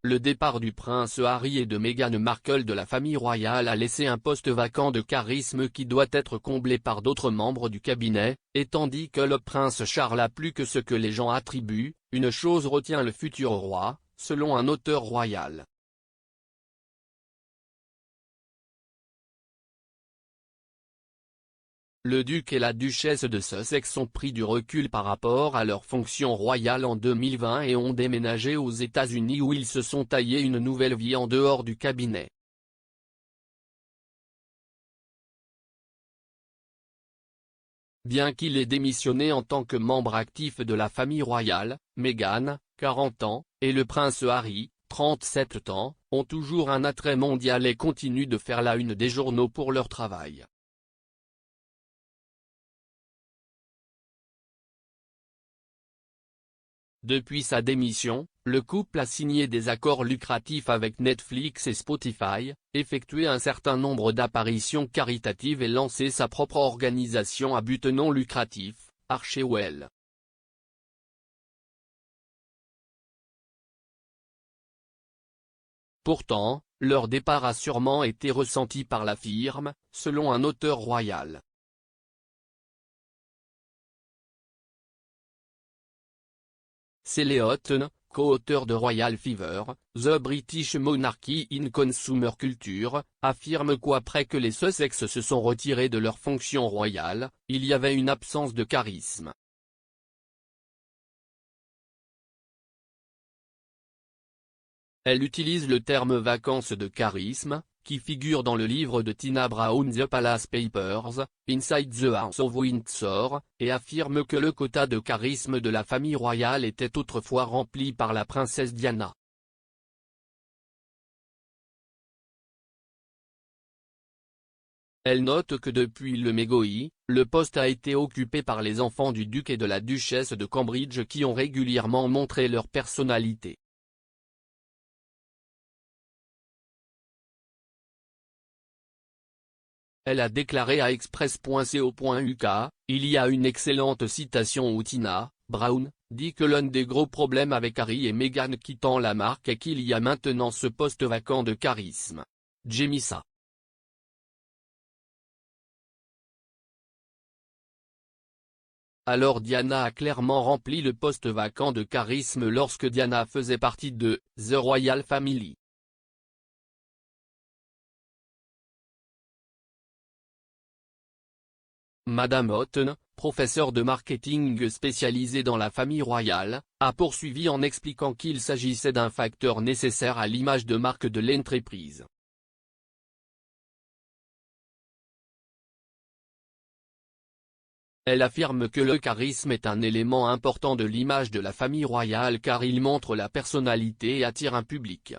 le départ du prince Harry et de Meghan Markle de la famille royale a laissé un poste vacant de charisme qui doit être comblé par d'autres membres du cabinet, et tandis que le prince Charles a plus que ce que les gens attribuent, une chose retient le futur roi, selon un auteur royal. Le duc et la duchesse de Sussex ont pris du recul par rapport à leur fonction royale en 2020 et ont déménagé aux États-Unis où ils se sont taillés une nouvelle vie en dehors du cabinet. Bien qu'il ait démissionné en tant que membre actif de la famille royale, Meghan, 40 ans, et le prince Harry, 37 ans, ont toujours un attrait mondial et continuent de faire la une des journaux pour leur travail. Depuis sa démission, le couple a signé des accords lucratifs avec Netflix et Spotify, effectué un certain nombre d'apparitions caritatives et lancé sa propre organisation à but non lucratif, Archewell. Pourtant, leur départ a sûrement été ressenti par la firme, selon un auteur royal. Célé Houghton, co-auteur de Royal Fever, The British Monarchy in Consumer Culture, affirme qu'après que les Sussex se sont retirés de leur fonction royale, il y avait une absence de charisme. Elle utilise le terme vacance de charisme, qui figure dans le livre de Tina Brown The Palace Papers, Inside the House of Windsor, et affirme que le quota de charisme de la famille royale était autrefois rempli par la princesse Diana. Elle note que depuis le Megoi, le poste a été occupé par les enfants du duc et de la duchesse de Cambridge qui ont régulièrement montré leur personnalité. Elle a déclaré à Express.co.uk, il y a une excellente citation où Tina Brown dit que l'un des gros problèmes avec Harry et Meghan quittant la marque est qu'il y a maintenant ce poste vacant de charisme. Jemisa. Alors Diana a clairement rempli le poste vacant de charisme lorsque Diana faisait partie de The Royal Family. Madame Houghton, professeure de marketing spécialisée dans la famille royale, a poursuivi en expliquant qu'il s'agissait d'un facteur nécessaire à l'image de marque de l'entreprise. Elle affirme que le charisme est un élément important de l'image de la famille royale car il montre la personnalité et attire un public.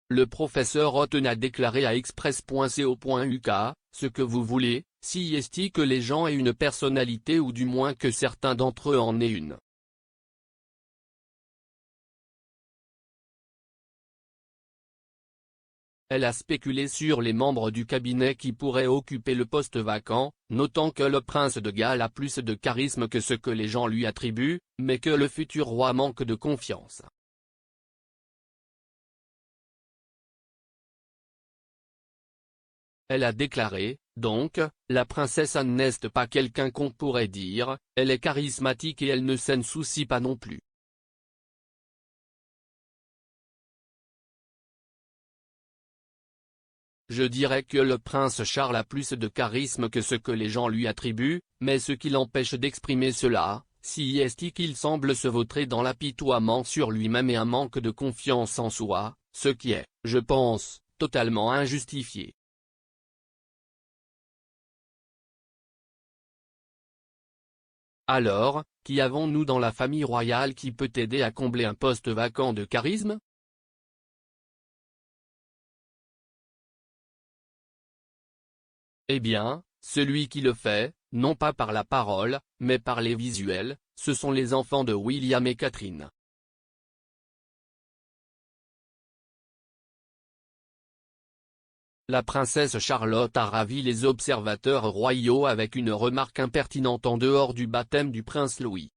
Le professeur Houghton a déclaré à Express.co.uk, ce que vous voulez, si est que les gens aient une personnalité ou du moins que certains d'entre eux en aient une. Elle a spéculé sur les membres du cabinet qui pourraient occuper le poste vacant, notant que le prince de Galles a plus de charisme que ce que les gens lui attribuent, mais que le futur roi manque de confiance. Elle a déclaré, donc, la princesse Anne n'est pas quelqu'un qu'on pourrait dire, elle est charismatique et elle ne s'en soucie pas non plus. Je dirais que le prince Charles a plus de charisme que ce que les gens lui attribuent, mais ce qui l'empêche d'exprimer cela, si est qu'il semble se vautrer dans l'apitoiement sur lui-même et un manque de confiance en soi, ce qui est, je pense, totalement injustifié. Alors, qui avons-nous dans la famille royale qui peut aider à combler un poste vacant de charisme? Eh bien, celui qui le fait, non pas par la parole, mais par les visuels, ce sont les enfants de William et Catherine. La princesse Charlotte a ravi les observateurs royaux avec une remarque impertinente en dehors du baptême du prince Louis.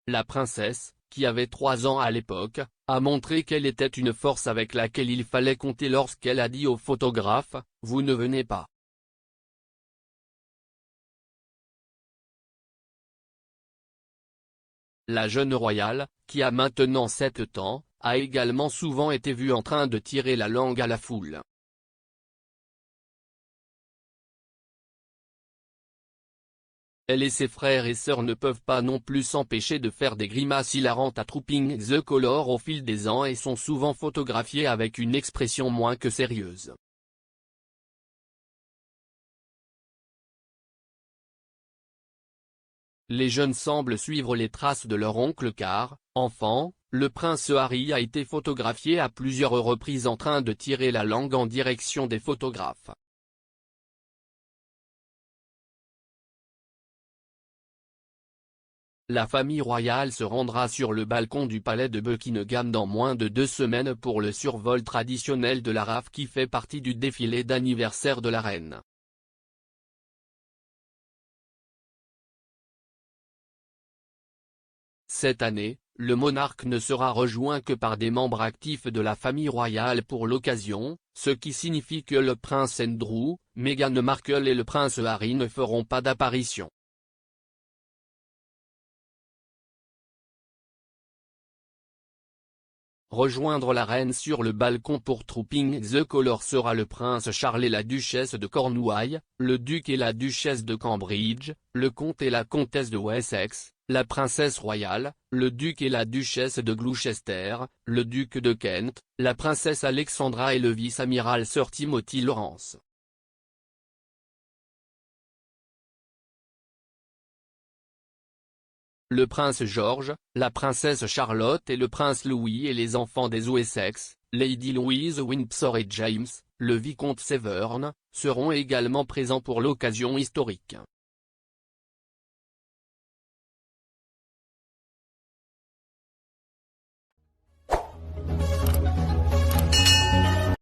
La princesse, qui avait 3 ans à l'époque, a montré qu'elle était une force avec laquelle il fallait compter lorsqu'elle a dit au photographe « Vous ne venez pas ». La jeune royale, qui a maintenant 7 ans, a également souvent été vue en train de tirer la langue à la foule. Elle et ses frères et sœurs ne peuvent pas non plus s'empêcher de faire des grimaces hilarantes à Trooping the Colour au fil des ans et sont souvent photographiés avec une expression moins que sérieuse. Les jeunes semblent suivre les traces de leur oncle car, enfant, le prince Harry a été photographié à plusieurs reprises en train de tirer la langue en direction des photographes. La famille royale se rendra sur le balcon du palais de Buckingham dans moins de 2 semaines pour le survol traditionnel de la RAF qui fait partie du défilé d'anniversaire de la reine. Cette année, le monarque ne sera rejoint que par des membres actifs de la famille royale pour l'occasion, ce qui signifie que le prince Andrew, Meghan Markle et le prince Harry ne feront pas d'apparition. Rejoindre la reine sur le balcon pour Trooping the Colour sera le prince Charles et la duchesse de Cornouailles, le duc et la duchesse de Cambridge, le comte et la comtesse de Wessex, la princesse royale, le duc et la duchesse de Gloucester, le duc de Kent, la princesse Alexandra et le vice-amiral Sir Timothy Lawrence. Le prince George, la princesse Charlotte et le prince Louis et les enfants des Wessex, Lady Louise Windsor et James, le vicomte Severn, seront également présents pour l'occasion historique.